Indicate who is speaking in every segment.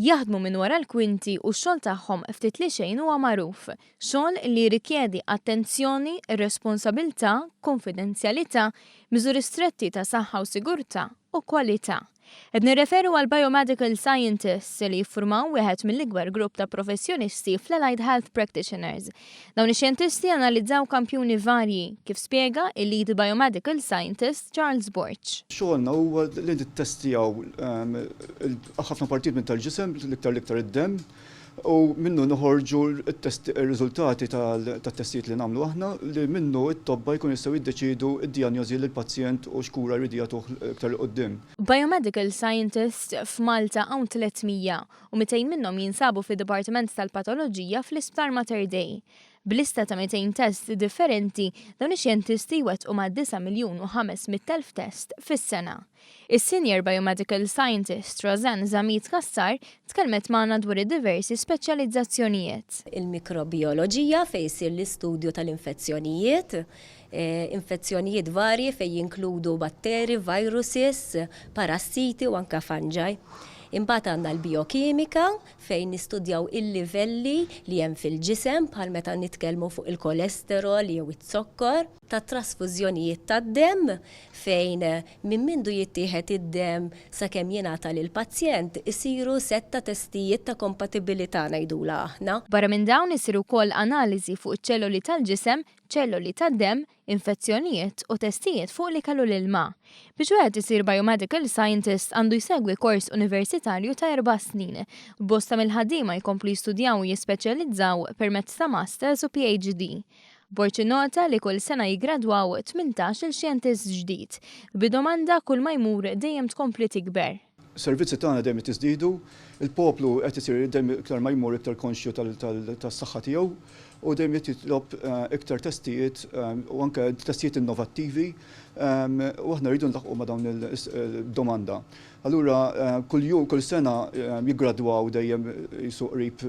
Speaker 1: jaħdmu minn wara l-kwinti u x-xogħol tagħhom ftit li xejn huwa magħruf. Xogħol li rikjedi attenzjoni, responsabilità, konfidenzjalità, miżuri stretti ta' saħħa u sigurtà u kwalità. Qed nirreferu għal biomedical scientists li jiffurmaw wieħed mill-ikbar grupp ta' professjonisti fl-allied health practitioners. Dawn ix-xjentisti analizzaw kampjuni varji kif spjega il-lead biomedical scientist Charles Borch.
Speaker 2: Xogħolna huwa li nittestjaw ħafna partijiet minn tal-ġisem, l-iktar id-demm, u minnu noħorġu r-riżultati tat-testijiet li nagħmlu aħna li minnu it-tobba jkun jistgħu jiddeċiedu d-dijanjosi lill-pazjent u x'kura jrid jagħtuh iktar qudiem.
Speaker 1: Biomedical scientists f'Malta hawn 300 u 200 minnhom jinsabu fid-Dipartiment tal-Patoloġija fl-Isptar Mater Dei. B'lista ta' 200 test differenti, dawn ix-xjentisti wettqu ma' 9,500,000 test fis-sena. Is-Senior Biomedical Scientist Rosanne Zamit Kassar tkellmet magħna dwar id-diversi speċjalizzazzjonijiet.
Speaker 3: Il-mikrobioloġija fejn isir l-istudju tal-infezzjonijiet, infezzjonijiet varji fejn jinkludu batteri, viruses, parassiti u anke fungi. Imbagħad għandna l-biokimika fejn nistudjaw il-livelli li hemm fil-ġisem bħal meta nitkellmu fuq il-kolesterol jew it-sokkor, tat trasfużjonijiet tad-demm fejn minn mindu jittieħed id-demm sakemm jingħata lill-pazjent isiru setta testijiet ta' kompatibilità ngħidula aħna.
Speaker 1: Barra minn dawn isiru wkoll analiżi fuq iċ-ċelloli tal-ġisem, ċelloli tad-demm, infezzjonijiet u testijiet fuq li kellu l-ilma. Biex wieħed isir biomedical scientist għandu jsegwi kors universitarju ta' 4 snin. Bosta mill-ħaddiema jkomplu jistudjaw u jispeċjalizzaw permezz ta' masters u PhD. Borch nota li kull sena jiggradwaw 18 il-xjentist ġdid, b'domanda kull ma jmur dejjem tkompli tikber.
Speaker 2: Servizzi tagħna dejjem tiżdiedu, il-poplu qed isir dejjem iktar ma jmur iktar konxju tas-saħħa tiegħu u dejjem qed jitlob iktar testijiet u anke testijiet innovattivi u aħna rridu nlaħqu ma' dawn il-domanda. Allura kull sena jiggradwaw dejjem jisuq qrib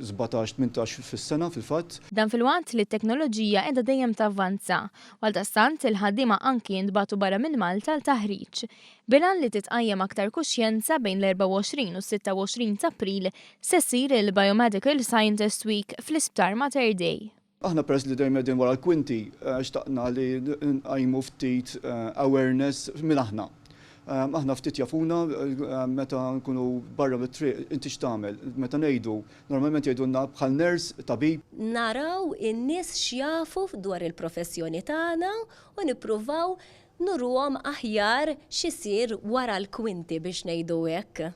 Speaker 2: 17-18 fis-sena fil-fatt.
Speaker 1: Dan fil-waqt li t-teknoloġija qiegħda dejjem tavvanza, għaldastant il-ħaddiema anki jintbagħtu barra minn Malta l-taħriġ. Bilan li titqajjem aktar kuxjenza bejn l-24 u 26 ta' April se ssir il-Biomedical Scientist Week fl-Isptar Mater Dei.
Speaker 2: Aħna peress li dejjem qegħdin wara l-kwinti xtaqna li nqajmu ftit awareness minn aħna. Aħna ftit jafuna meta nkunu barra mit-triq inti x'tagħmel, meta ngħidu normalment jgħidulna bħal ners, tabib.
Speaker 3: Naraw in-nies x'jafu dwar il-professjoni tagħna u nippruvaw nurruhom aħjar x'isir wara l-kwinti biex ngħidu hekk.